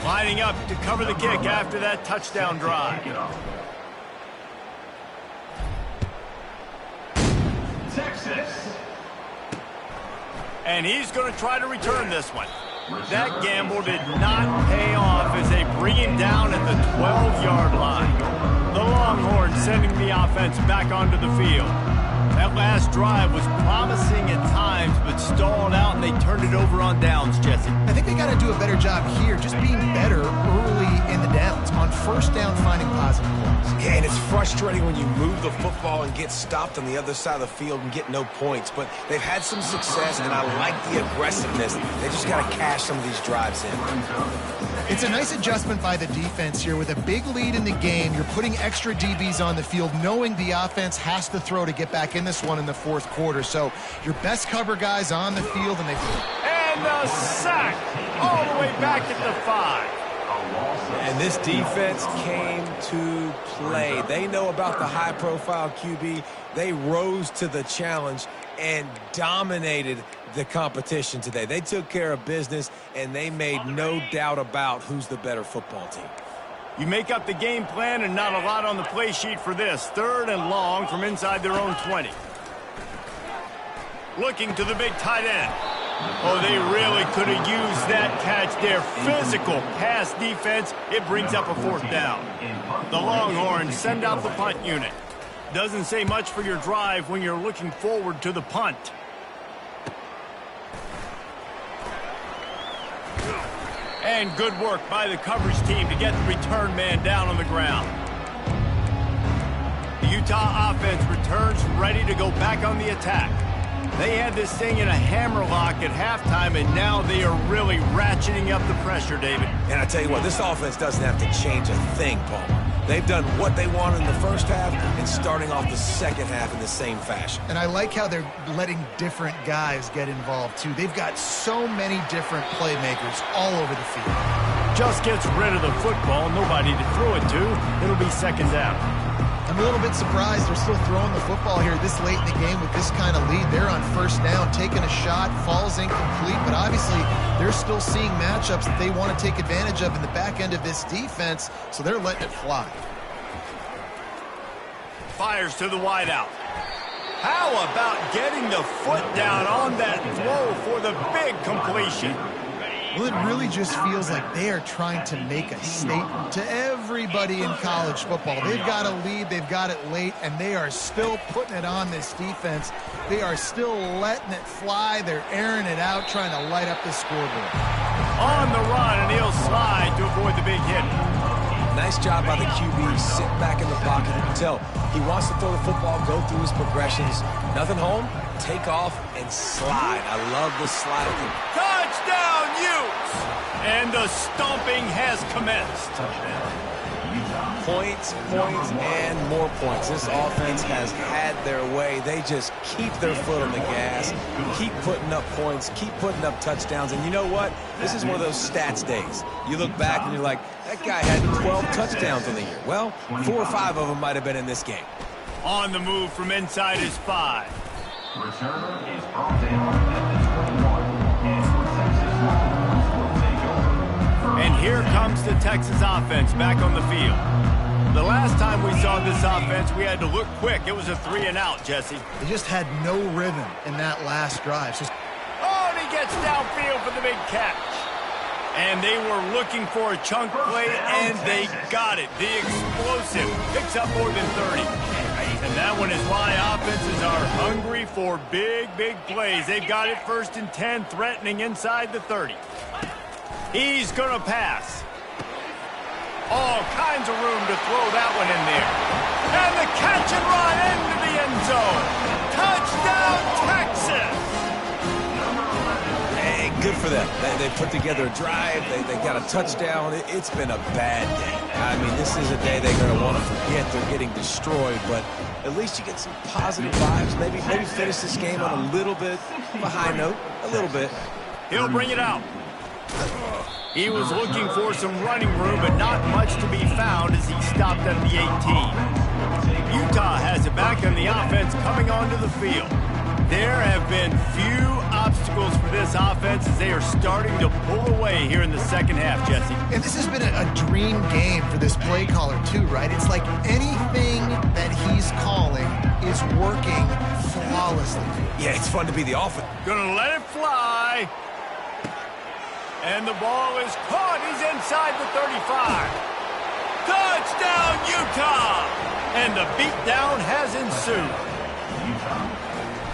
Lining up to cover the kick after that touchdown drive. Texas. And he's going to try to return this one. That gamble did not pay off as they bring him down at the 12-yard line. The Longhorns sending the offense back onto the field. That last drive was promising at times, but stalled out, and they turned it over on downs, Jesse. I think they got to do a better job here, just being better early in the downs. On 1st down, finding positive plays. Yeah, and it's frustrating when you move the football and get stopped on the other side of the field and get no points. But they've had some success, and I like the aggressiveness. They just got to cash some of these drives in. It's a nice adjustment by the defense here. With a big lead in the game, you're putting extra DBs on the field, knowing the offense has to throw to get back in this one in the 4th quarter. So your best cover guys on the field, and And a sack all the way back at the 5. And this defense came to play. They know about the high-profile QB. They rose to the challenge and dominated the competition today. They took care of business, and they made no doubt about who's the better football team. You make up the game plan, and not a lot on the play sheet for this. 3rd and long from inside their own 20. Looking to the big tight end. Oh, they really could have used that catch there. Physical pass defense. It brings up a 4th down. The Longhorns send out the punt unit. Doesn't say much for your drive when you're looking forward to the punt. And good work by the coverage team to get the return man down on the ground. The Utah offense returns ready to go back on the attack. They had this thing in a hammerlock at halftime, and now they are really ratcheting up the pressure, David. And I tell you what, this offense doesn't have to change a thing, Paul. They've done what they wanted in the first half and starting off the second half in the same fashion. And I like how they're letting different guys get involved, too. They've got so many different playmakers all over the field. Just gets rid of the football, nobody to throw it to. It'll be 2nd down. I'm a little bit surprised they're still throwing the football here this late in the game with this kind of lead. They're on 1st down, taking a shot, falls incomplete, but obviously they're still seeing matchups that they want to take advantage of in the back end of this defense, so they're letting it fly. Fires to the wideout. How about getting the foot down on that throw for the big completion? Well, it really just feels like they are trying to make a statement to everybody in college football. They've got a lead, they've got it late, and they are still putting it on this defense. They are still letting it fly. They're airing it out, trying to light up the scoreboard. On the run, and he'll slide to avoid the big hit. Nice job by the QB, sit back in the pocket. You can tell he wants to throw the football, go through his progressions. Nothing home, take off, and slide. I love the slide. Touchdown, Utes! And the stomping has commenced. Points, and more points. This offense has had their way. They just keep their foot on the gas, keep putting up points, keep putting up touchdowns. And you know what? This is one of those stats days. You look back and you're like, that guy had 12 touchdowns in the year. Well, 4 or 5 of them might have been in this game. On the move from inside his 5. Returner is brought down at the 21. And Texas Longhorns will take over. And here comes the Texas offense back on the field. The last time we saw this offense, we had to look quick. It was a 3-and-out, Jesse. They just had no rhythm in that last drive. Oh, and he gets downfield for the big catch. And they were looking for a chunk play, and they got it. The explosive picks up more than 30. And that one is why offenses are hungry for big, big plays. They've got it 1st and 10, threatening inside the 30. He's going to pass. All kinds of room to throw that one in there. And the catch and run into the end zone. Touchdown, Texas! Hey, good for them. They put together a drive. They got a touchdown. It's been a bad day. I mean, this is a day they're going to want to forget. They're getting destroyed, but at least you get some positive vibes. Maybe finish this game on a little bit of a high note. A little bit. He'll bring it out. He was looking for some running room, but not much to be found as he stopped at the 18. Utah has it back on the offense coming onto the field. There have been few obstacles for this offense as they are starting to pull away here in the second half, Jesse. And this has been a dream game for this play caller, too, right? It's like anything that he's calling is working flawlessly. Yeah, it's fun to be the offense. Gonna let it fly. And the ball is caught. He's inside the 35. Touchdown, Utah! And the beatdown has ensued.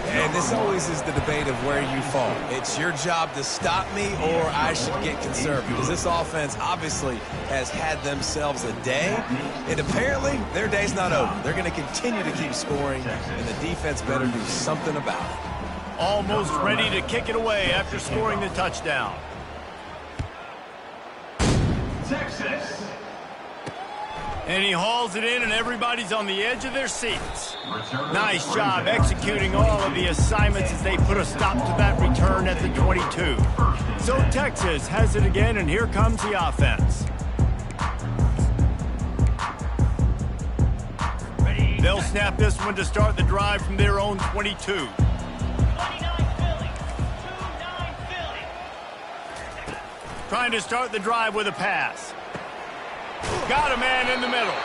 And this always is the debate of where you fall. It's your job to stop me or I should get conservative. Because this offense obviously has had themselves a day. And apparently their day's not over. They're going to continue to keep scoring. And the defense better do something about it. Almost ready to kick it away after scoring the touchdown. Texas. And he hauls it in, and everybody's on the edge of their seats. Nice job executing all of the assignments as they put a stop to that return at the 22. So Texas has it again, and here comes the offense. They'll snap this one to start the drive from their own 22. Trying to start the drive with a pass. Got a man in the middle.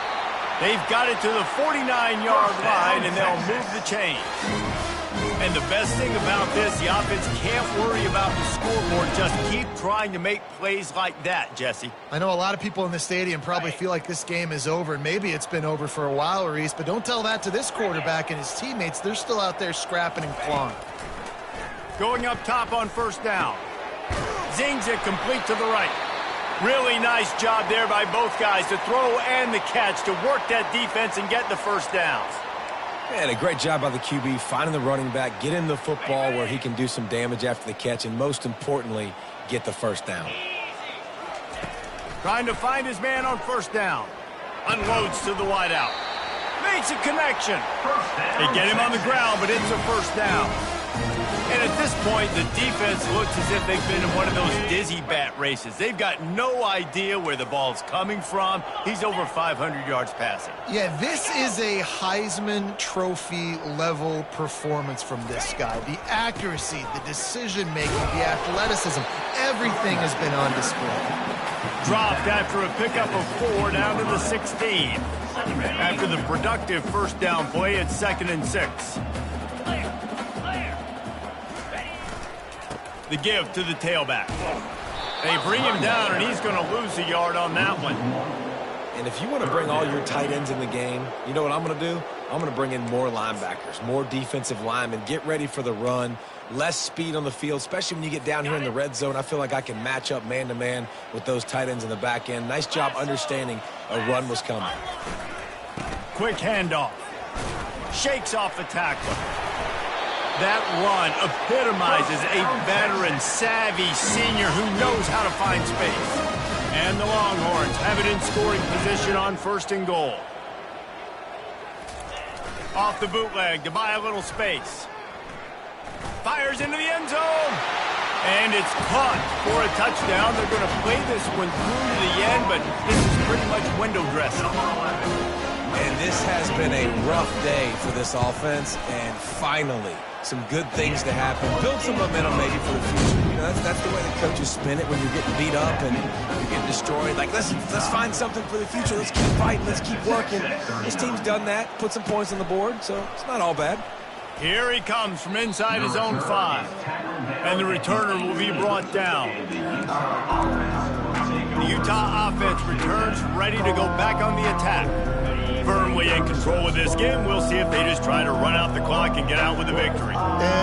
They've got it to the 49-yard line, and they'll move the chains. And the best thing about this, the offense can't worry about the scoreboard. Just keep trying to make plays like that, Jesse. I know a lot of people in the stadium probably feel like this game is over, and maybe it's been over for a while, Reese, but don't tell that to this quarterback and his teammates. They're still out there scrapping and clawing. Going up top on first down. Zings it complete to the right. Really nice job there by both guys to throw and the catch to work that defense and get the first down. Man, a great job by the QB, finding the running back, getting the football where he can do some damage after the catch, and most importantly, get the first down. Trying to find his man on first down. Unloads to the wideout. Makes a connection. They get him on the ground, but it's a first down. And at this point, the defense looks as if they've been in one of those dizzy bat races. They've got no idea where the ball's coming from. He's over 500 yards passing. Yeah, this is a Heisman Trophy level performance from this guy. The accuracy, the decision-making, the athleticism, everything has been on display. Dropped after a pickup of 4 down to the 16. After the productive first down play, it's 2nd and 6. The give to the tailback. They bring him down, and he's going to lose a yard on that one. And if you want to bring all your tight ends in the game, you know what I'm going to do? I'm going to bring in more linebackers, more defensive linemen, get ready for the run, less speed on the field, especially when you get down here in the red zone. I feel like I can match up man-to-man with those tight ends in the back end. Nice job understanding a run was coming. Quick handoff. Shakes off the tackle. That run epitomizes a veteran, savvy senior who knows how to find space. And the Longhorns have it in scoring position on 1st and goal. Off the bootleg to buy a little space. Fires into the end zone. And it's caught for a touchdown. They're going to play this one through to the end, but this is pretty much window dressing. And this has been a rough day for this offense, and finally, some good things to happen. Build some momentum maybe for the future. You know, that's the way the coaches spin it when you're getting beat up and you're getting destroyed. Like, let's find something for the future. Let's keep fighting. Let's keep working. This team's done that, put some points on the board, so it's not all bad. Here he comes from inside his own 5. And the returner will be brought down. The Utah offense returns ready to go back on the attack. Firmly in control of this game. We'll see if they just try to run out the clock and get out with a victory.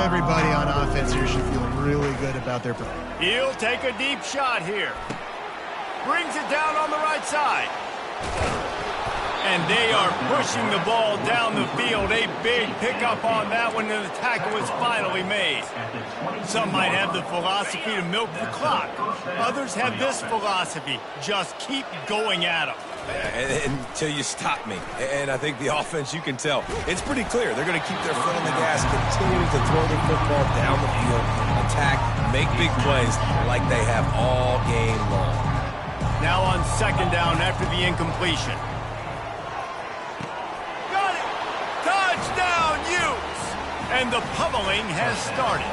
Everybody on offense here should feel really good about their performance. He'll take a deep shot here. Brings it down on the right side. And they are pushing the ball down the field. A big pickup on that one, and the tackle is finally made. Some might have the philosophy to milk the clock. Others have this philosophy. Just keep going at them. Until you stop me. And I think the offense, you can tell, it's pretty clear. They're going to keep their foot on the gas, continue to throw the football down the field, attack, make big plays like they have all game long. Now on 2nd down after the incompletion. Got it! Touchdown, Utes! And the pummeling has started.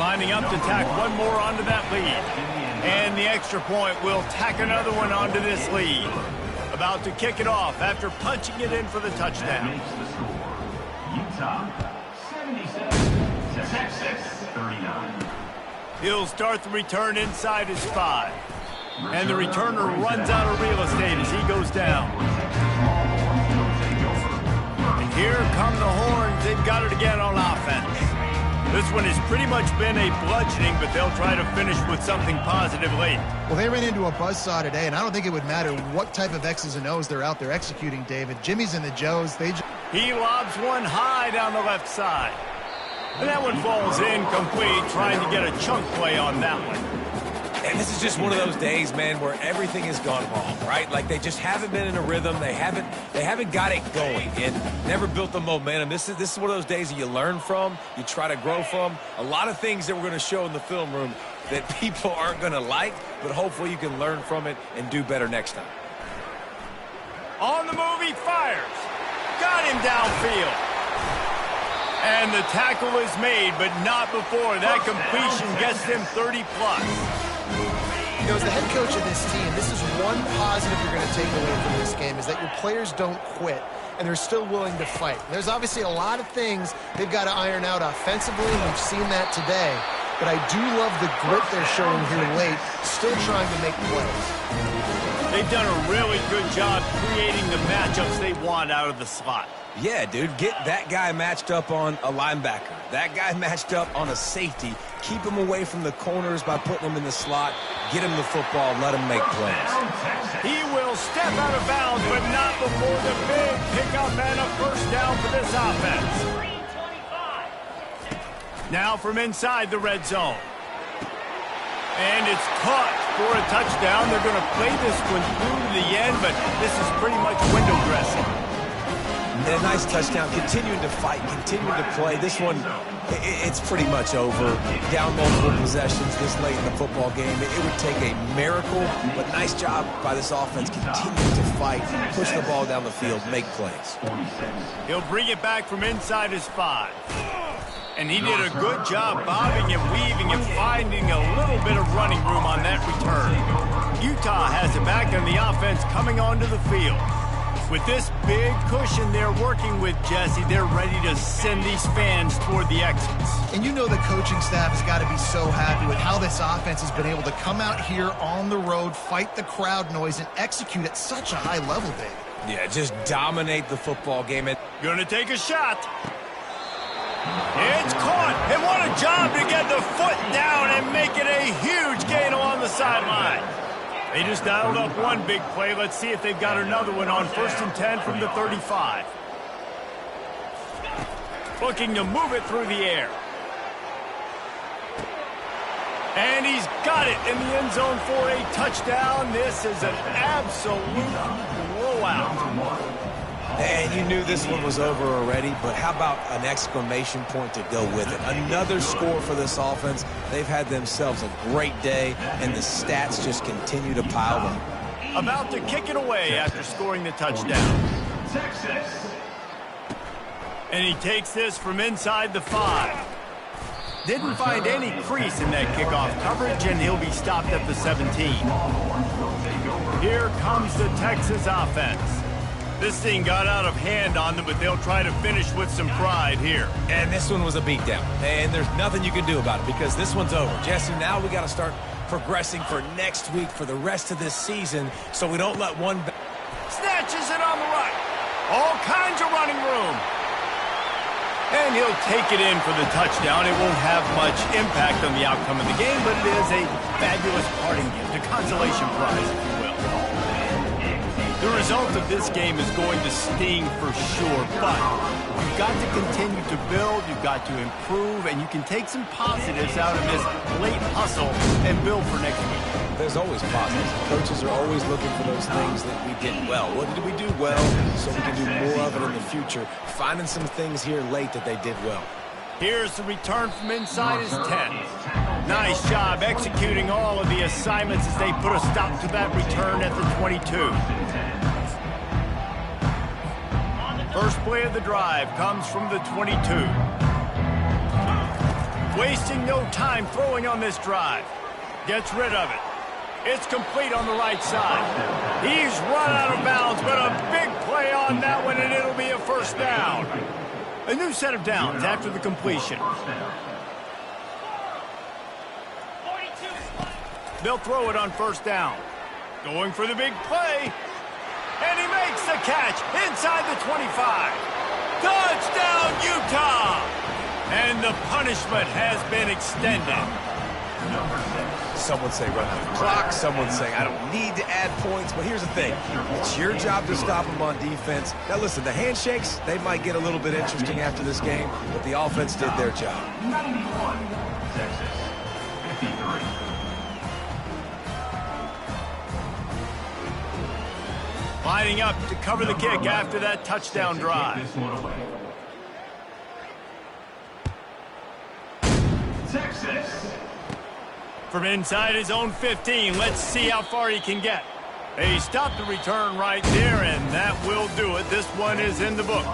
Lining up to tack one more onto that lead. And the extra point will tack another one onto this lead. About to kick it off after punching it in for the touchdown. Utah, 77, Texas, 39. He'll start the return inside his 5. And the returner runs out of real estate as he goes down. And here come the Horns. They've got it again on offense. This one has pretty much been a bludgeoning, but they'll try to finish with something positive late. Well, they ran into a buzzsaw today, and I don't think it would matter what type of X's and O's they're out there executing, David. Jimmy's and the Joes, He lobs one high down the left side. And that one falls incomplete, trying to get a chunk play on that one. And this is just one of those days, man, where everything has gone wrong, right? Like they just haven't been in a rhythm. They haven't got it going and never built the momentum. This is one of those days that you learn from, you try to grow from. A lot of things that we're going to show in the film room that people aren't going to like, but hopefully you can learn from it and do better next time. On the move, he fires. Got him downfield. And the tackle is made, but not before. That completion gets them 30+. You know, as the head coach of this team, this is one positive you're going to take away from this game, is that your players don't quit, and they're still willing to fight. There's obviously a lot of things they've got to iron out offensively, and we've seen that today. But I do love the grit they're showing here late, still trying to make plays. They've done a really good job creating the matchups they want out of the slot. Yeah, dude, get that guy matched up on a linebacker. That guy matched up on a safety. Keep him away from the corners by putting him in the slot. Get him the football, let him make plays. He will step out of bounds, but not before the big pickup and a first down for this offense. Now from inside the red zone. And it's caught for a touchdown. They're going to play this one through to the end, but this is pretty much window dressing. And a nice touchdown, continuing to fight, continuing to play. This one, it's pretty much over. Down multiple possessions this late in the football game. It would take a miracle, but nice job by this offense continuing to fight, push the ball down the field, make plays. He'll bring it back from inside his 5. And he did a good job bobbing and weaving and finding a little bit of running room on that return. Utah has it back on the offense coming onto the field. With this big cushion they're working with, Jesse, they're ready to send these fans toward the exits. And you know the coaching staff has got to be so happy with how this offense has been able to come out here on the road, fight the crowd noise, and execute at such a high level, Dave. Yeah, just dominate the football game. Gonna take a shot. It's caught, and what a job to get the foot down and make it a huge gain along the sideline. They just dialed up one big play. Let's see if they've got another one on 1st and 10 from the 35. Looking to move it through the air. And he's got it in the end zone for a touchdown. This is an absolute blowout. And you knew this one was over already, but how about an exclamation point to go with it? Another score for this offense. They've had themselves a great day, and the stats just continue to pile up. About to kick it away after scoring the touchdown. And he takes this from inside the 5. Didn't find any crease in that kickoff coverage, and he'll be stopped at the 17. Here comes the Texas offense. This thing got out of hand on them, but they'll try to finish with some pride here. And this one was a beatdown. And there's nothing you can do about it because this one's over. Jesse, now we got to start progressing for next week for the rest of this season so we don't let one... Snatches it on the right. All kinds of running room. And he'll take it in for the touchdown. It won't have much impact on the outcome of the game, but it is a fabulous parting gift, a consolation prize, if you will. The result of this game is going to sting for sure, but you've got to continue to build, you've got to improve, and you can take some positives out of this late hustle and build for next week. There's always positives. Coaches are always looking for those things that we did well. What did we do well so we can do more of it in the future? Finding some things here late that they did well. Here's the return from inside his 10. Nice job executing all of the assignments as they put a stop to that return at the 22. First play of the drive comes from the 22. Wasting no time throwing on this drive. Gets rid of it. It's complete on the right side. He's run out of bounds, but a big play on that one, and it'll be a first down. A new set of downs after the completion. They'll throw it on first down. Going for the big play. And he makes the catch inside the 25. Touchdown, Utah! And the punishment has been extended. Some would say run out the clock. Some would say I don't need to add points. But here's the thing. It's your job to stop them on defense. Now, listen, the handshakes, they might get a little bit interesting after this game, but the offense did their job. 91, Texas, 53. Lining up to cover the kick after that touchdown drive. Texas. From inside his own 15, let's see how far he can get. They stopped the return right there, and that will do it. This one is in the book.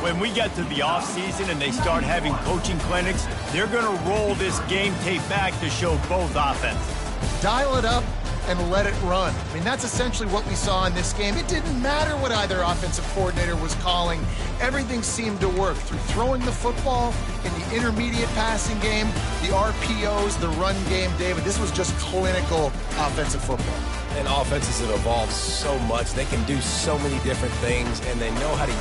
When we get to the offseason and they start having coaching clinics, they're going to roll this game tape back to show both offenses. dial it up and let it run. I mean, that's essentially what we saw in this game. It didn't matter what either offensive coordinator was calling. Everything seemed to work through throwing the football in the intermediate passing game, the RPOs, the run game. David, this was just clinical offensive football. And offenses have evolved so much. They can do so many different things, and they know how to